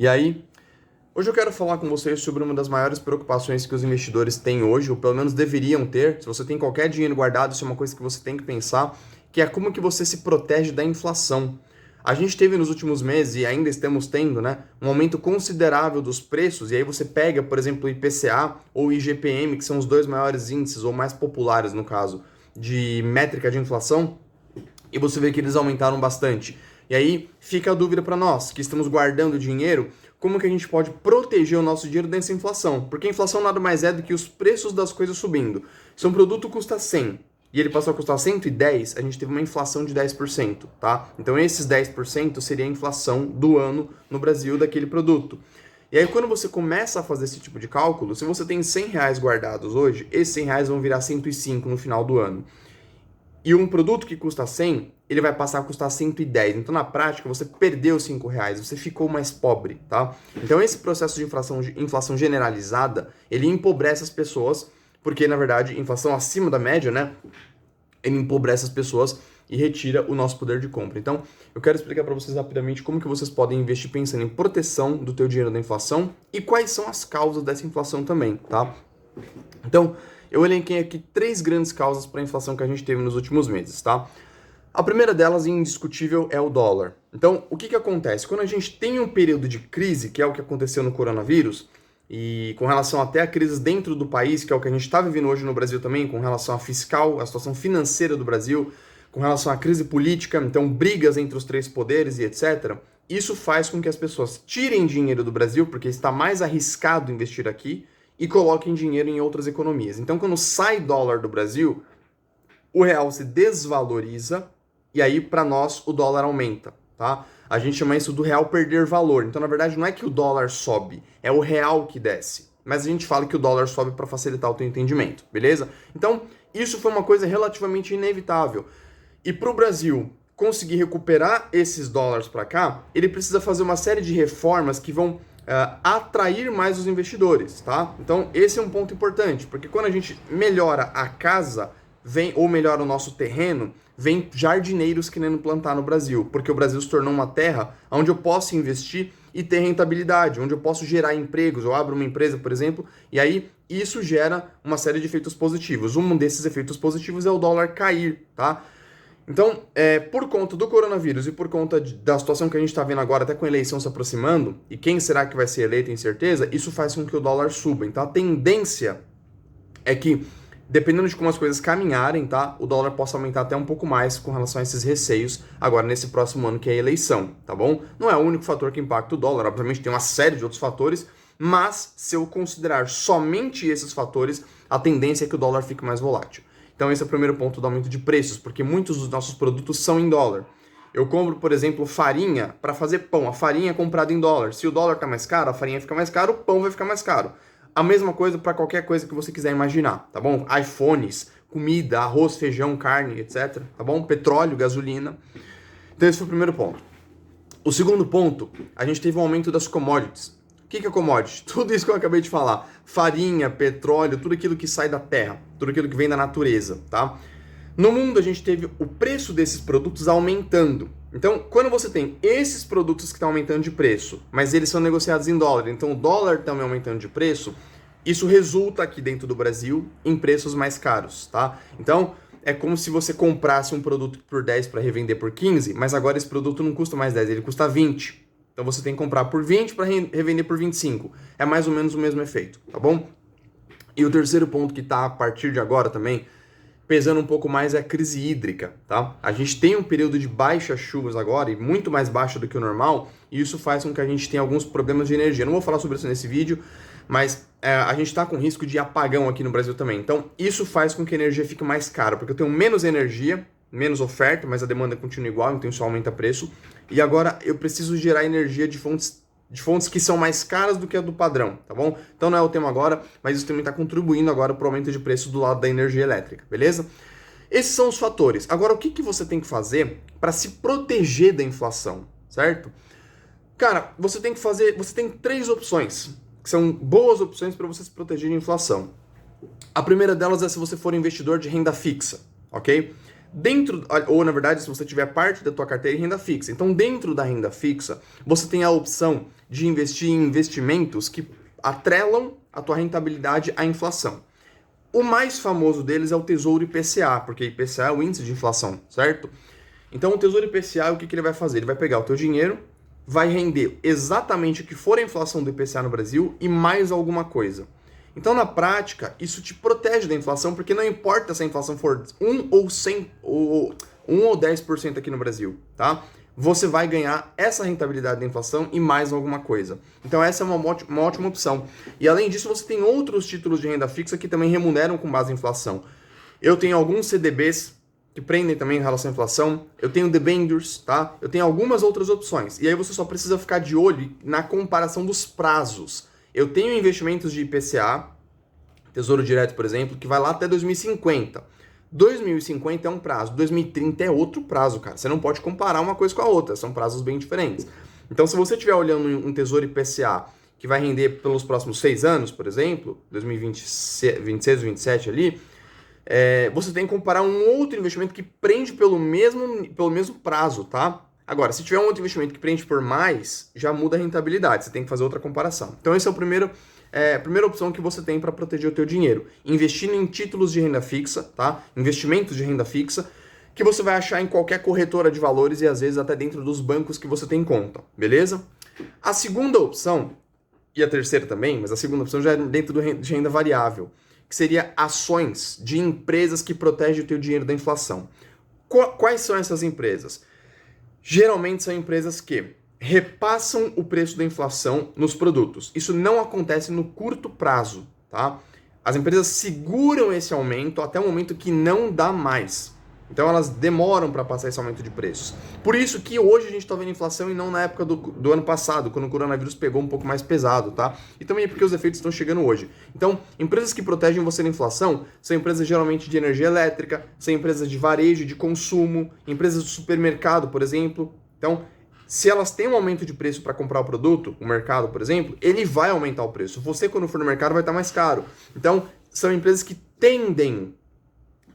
E aí, hoje eu quero falar com vocês sobre uma das maiores preocupações que os investidores têm hoje, ou pelo menos deveriam ter. Se você tem qualquer dinheiro guardado, isso é uma coisa que você tem que pensar, que é como que você se protege da inflação. A gente teve nos últimos meses, e ainda estamos tendo, né, um aumento considerável dos preços, e aí você pega, por exemplo, o IPCA ou o IGPM, que são os dois maiores índices, ou mais populares no caso, de métrica de inflação, e você vê que eles aumentaram bastante. E aí fica a dúvida para nós, que estamos guardando dinheiro, como que a gente pode proteger o nosso dinheiro dessa inflação? Porque a inflação nada mais é do que os preços das coisas subindo. Se um produto custa 100 e ele passou a custar 110, a gente teve uma inflação de 10%, tá? Então esses 10% seria a inflação do ano no Brasil daquele produto. E aí quando você começa a fazer esse tipo de cálculo, se você tem 100 reais guardados hoje, esses 100 reais vão virar 105 no final do ano. E um produto que custa 100, ele vai passar a custar 110. Então, na prática, você perdeu 5 reais, você ficou mais pobre, tá? Então, esse processo de inflação generalizada, ele empobrece as pessoas, porque, na verdade, inflação acima da média, né? Ele empobrece as pessoas e retira o nosso poder de compra. Então, eu quero explicar para vocês rapidamente como que vocês podem investir pensando em proteção do teu dinheiro da inflação e quais são as causas dessa inflação também, tá? Então, eu elenquei aqui 3 grandes causas para a inflação que a gente teve nos últimos meses, tá? A primeira delas, indiscutível, é o dólar. Então, o que acontece? Quando a gente tem um período de crise, que é o que aconteceu no coronavírus, e com relação até a crises dentro do país, que é o que a gente está vivendo hoje no Brasil também, com relação à fiscal, à situação financeira do Brasil, com relação à crise política, então brigas entre os 3 poderes e etc., isso faz com que as pessoas tirem dinheiro do Brasil, porque está mais arriscado investir aqui, e coloquem dinheiro em outras economias. Então, quando sai dólar do Brasil, o real se desvaloriza e aí, para nós, o dólar aumenta, tá? A gente chama isso do real perder valor. Então, na verdade, não é que o dólar sobe, é o real que desce. Mas a gente fala que o dólar sobe para facilitar o teu entendimento, beleza? Então, isso foi uma coisa relativamente inevitável. E para o Brasil conseguir recuperar esses dólares para cá, ele precisa fazer uma série de reformas que vão atrair mais os investidores, tá? Então, esse é um ponto importante, porque quando a gente melhora a casa, ou melhora o nosso terreno, vem jardineiros querendo plantar no Brasil, porque o Brasil se tornou uma terra onde eu posso investir e ter rentabilidade, onde eu posso gerar empregos, eu abro uma empresa, por exemplo, e aí isso gera uma série de efeitos positivos. Um desses efeitos positivos é o dólar cair, tá? Então, por conta do coronavírus e por conta da situação que a gente está vendo agora, até com a eleição se aproximando, e quem será que vai ser eleito, incerteza, isso faz com que o dólar suba. Então, a tendência é que, dependendo de como as coisas caminharem, tá, o dólar possa aumentar até um pouco mais com relação a esses receios agora nesse próximo ano, que é a eleição, tá bom? Não é o único fator que impacta o dólar, obviamente tem uma série de outros fatores, mas se eu considerar somente esses fatores, a tendência é que o dólar fique mais volátil. Então esse é o primeiro ponto do aumento de preços, porque muitos dos nossos produtos são em dólar. Eu compro, por exemplo, farinha para fazer pão. A farinha é comprada em dólar. Se o dólar está mais caro, a farinha fica mais cara, o pão vai ficar mais caro. A mesma coisa para qualquer coisa que você quiser imaginar, tá bom? iPhones, comida, arroz, feijão, carne, etc. Tá bom? Petróleo, gasolina. Então esse foi o primeiro ponto. O segundo ponto, a gente teve um aumento das commodities. O que é commodity? Tudo isso que eu acabei de falar. Farinha, petróleo, tudo aquilo que sai da terra, tudo aquilo que vem da natureza, tá? No mundo a gente teve o preço desses produtos aumentando. Então, quando você tem esses produtos que estão aumentando de preço, mas eles são negociados em dólar, então o dólar também aumentando de preço, isso resulta aqui dentro do Brasil em preços mais caros, tá? Então, é como se você comprasse um produto por 10 para revender por 15, mas agora esse produto não custa mais 10, ele custa 20. Então você tem que comprar por 20 para revender por 25. É mais ou menos o mesmo efeito, tá bom? E o terceiro ponto que está a partir de agora também, pesando um pouco mais, é a crise hídrica, tá? A gente tem um período de baixas chuvas agora, e muito mais baixa do que o normal, e isso faz com que a gente tenha alguns problemas de energia. Não vou falar sobre isso nesse vídeo, mas a gente está com risco de apagão aqui no Brasil também. Então isso faz com que a energia fique mais cara, porque eu tenho menos energia, menos oferta, mas a demanda continua igual, então isso aumenta o preço. E agora eu preciso gerar energia de fontes que são mais caras do que a do padrão, tá bom? Então não é o tema agora, mas isso também está contribuindo agora para o aumento de preço do lado da energia elétrica, beleza? Esses são os fatores. Agora, o que você tem que fazer para se proteger da inflação, certo? Cara, você tem 3 opções, que são boas opções para você se proteger de inflação. A primeira delas é se você for investidor de renda fixa, ok? Ou na verdade, se você tiver parte da tua carteira em renda fixa. Então, dentro da renda fixa, você tem a opção de investir em investimentos que atrelam a tua rentabilidade à inflação. O mais famoso deles é o Tesouro IPCA, porque IPCA é o índice de inflação, certo? Então, o Tesouro IPCA, o que ele vai fazer? Ele vai pegar o teu dinheiro, vai render exatamente o que for a inflação do IPCA no Brasil e mais alguma coisa. Então, na prática, isso te protege da inflação, porque não importa se a inflação for 1 ou 100 ou 1 ou 10% aqui no Brasil, tá? Você vai ganhar essa rentabilidade da inflação e mais alguma coisa. Então, essa é uma ótima opção. E além disso, você tem outros títulos de renda fixa que também remuneram com base em inflação. Eu tenho alguns CDBs que prendem também em relação à inflação. Eu tenho debêntures, tá? Eu tenho algumas outras opções. E aí você só precisa ficar de olho na comparação dos prazos. Eu tenho investimentos de IPCA, Tesouro Direto, por exemplo, que vai lá até 2050. 2050 é um prazo, 2030 é outro prazo, cara. Você não pode comparar uma coisa com a outra, são prazos bem diferentes. Então, se você estiver olhando um Tesouro IPCA que vai render pelos próximos 6 anos, por exemplo, 2026, 2027 ali, você tem que comparar um outro investimento que prende pelo mesmo prazo, tá? Agora, se tiver um outro investimento que prende por mais, já muda a rentabilidade, você tem que fazer outra comparação. Então, esse é a primeira opção que você tem para proteger o teu dinheiro. Investindo em títulos de renda fixa, tá? Investimentos de renda fixa, que você vai achar em qualquer corretora de valores e às vezes até dentro dos bancos que você tem conta, beleza? A segunda opção, e a terceira também, mas a segunda opção já é dentro de renda variável, que seria ações de empresas que protegem o teu dinheiro da inflação. Quais são essas empresas? Geralmente são empresas que repassam o preço da inflação nos produtos. Isso não acontece no curto prazo, tá? As empresas seguram esse aumento até o momento que não dá mais. Então elas demoram para passar esse aumento de preços. Por isso que hoje a gente está vendo inflação e não na época do ano passado, quando o coronavírus pegou um pouco mais pesado, tá? E também porque os efeitos estão chegando hoje. Então, empresas que protegem você da inflação são empresas geralmente de energia elétrica, são empresas de varejo, de consumo, empresas de supermercado, por exemplo. Então, se elas têm um aumento de preço para comprar o produto, o mercado, por exemplo, ele vai aumentar o preço. Você, quando for no mercado, vai estar mais caro. Então, são empresas que tendem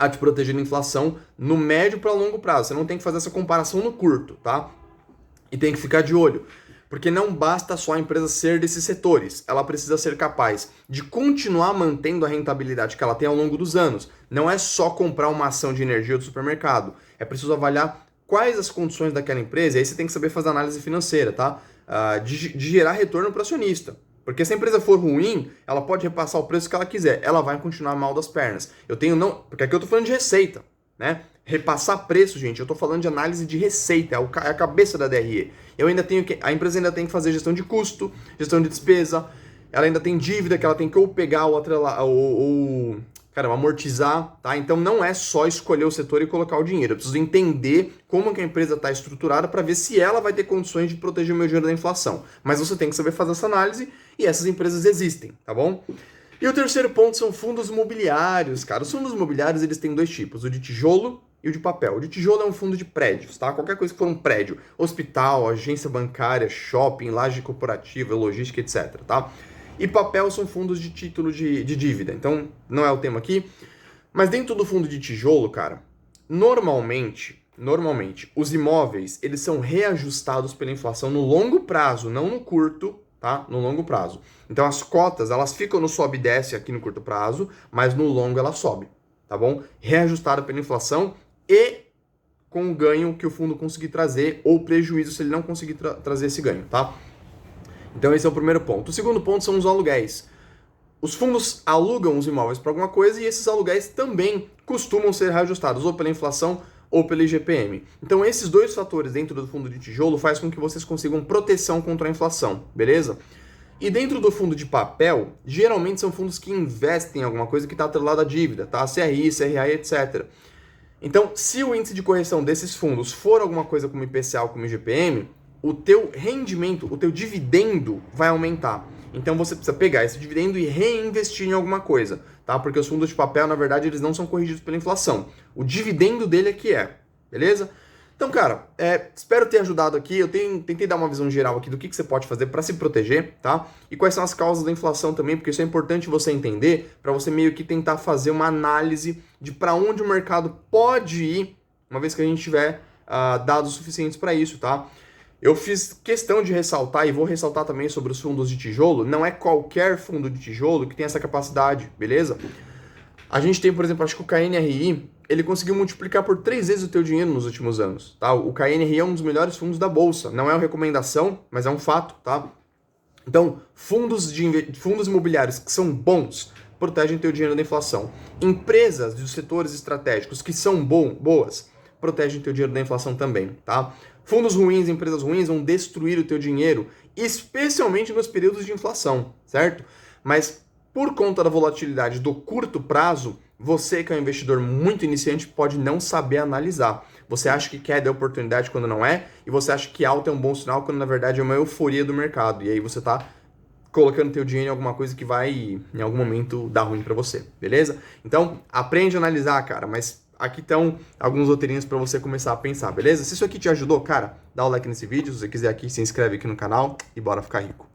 a te proteger da inflação no médio para longo prazo. Você não tem que fazer essa comparação no curto, tá? E tem que ficar de olho. Porque não basta só a empresa ser desses setores. Ela precisa ser capaz de continuar mantendo a rentabilidade que ela tem ao longo dos anos. Não é só comprar uma ação de energia do supermercado. É preciso avaliar quais as condições daquela empresa. E aí você tem que saber fazer análise financeira, tá? De gerar retorno para o acionista. Porque se a empresa for ruim, ela pode repassar o preço que ela quiser. Ela vai continuar mal das pernas. Porque aqui eu tô falando de receita, né? Repassar preço, gente, eu tô falando de análise de receita, é a cabeça da DRE. A empresa ainda tem que fazer gestão de custo, gestão de despesa, ela ainda tem dívida que ela tem que ou pegar ou atrelar, amortizar, tá? Então não é só escolher o setor e colocar o dinheiro. Eu preciso entender como que a empresa está estruturada para ver se ela vai ter condições de proteger o meu dinheiro da inflação. Mas você tem que saber fazer essa análise e essas empresas existem, tá bom? E o terceiro ponto são fundos imobiliários, cara. Os fundos imobiliários, eles têm dois tipos, o de tijolo e o de papel. O de tijolo é um fundo de prédios, tá? Qualquer coisa que for um prédio, hospital, agência bancária, shopping, laje corporativa, logística, etc, tá? E papel são fundos de título de dívida. Então, não é o tema aqui. Mas dentro do fundo de tijolo, cara, normalmente, os imóveis, eles são reajustados pela inflação no longo prazo, não no curto, tá? No longo prazo. Então, as cotas, elas ficam no sobe e desce aqui no curto prazo, mas no longo ela sobe, tá bom? Reajustada pela inflação e com o ganho que o fundo conseguir trazer, ou prejuízo se ele não conseguir trazer esse ganho, tá? Então esse é o primeiro ponto. O segundo ponto são os aluguéis. Os fundos alugam os imóveis para alguma coisa e esses aluguéis também costumam ser reajustados ou pela inflação ou pelo IGPM. Então esses dois fatores dentro do fundo de tijolo faz com que vocês consigam proteção contra a inflação, beleza? E dentro do fundo de papel, geralmente são fundos que investem em alguma coisa que está atrelada à dívida, tá? CRI, CRA, etc. Então, se o índice de correção desses fundos for alguma coisa como IPCA ou como IGPM, o teu rendimento, o teu dividendo vai aumentar. Então você precisa pegar esse dividendo e reinvestir em alguma coisa, tá? Porque os fundos de papel, na verdade, eles não são corrigidos pela inflação. O dividendo dele é que é, beleza? Então, cara, espero ter ajudado aqui. Eu tentei dar uma visão geral aqui do que você pode fazer para se proteger, tá? E quais são as causas da inflação também, porque isso é importante você entender para você meio que tentar fazer uma análise de para onde o mercado pode ir uma vez que a gente tiver dados suficientes para isso, tá? Eu fiz questão de ressaltar, e vou ressaltar também sobre os fundos de tijolo, não é qualquer fundo de tijolo que tem essa capacidade, beleza? A gente tem, por exemplo, acho que o KNRI, ele conseguiu multiplicar por 3 vezes o teu dinheiro nos últimos anos, tá? O KNRI é um dos melhores fundos da Bolsa, não é uma recomendação, mas é um fato, tá? Então, fundos imobiliários que são bons, protegem teu dinheiro da inflação. Empresas dos setores estratégicos que são boas, protegem teu dinheiro da inflação também, tá? Fundos ruins, empresas ruins vão destruir o teu dinheiro, especialmente nos períodos de inflação, certo? Mas por conta da volatilidade do curto prazo, você que é um investidor muito iniciante pode não saber analisar. Você acha que queda é oportunidade quando não é, e você acha que alta é um bom sinal quando na verdade é uma euforia do mercado. E aí você tá colocando teu dinheiro em alguma coisa que vai em algum momento dar ruim para você, beleza? Então, aprende a analisar, cara, mas aqui estão alguns roteirinhos para você começar a pensar, beleza? Se isso aqui te ajudou, cara, dá o like nesse vídeo, se você quiser aqui, se inscreve aqui no canal e bora ficar rico.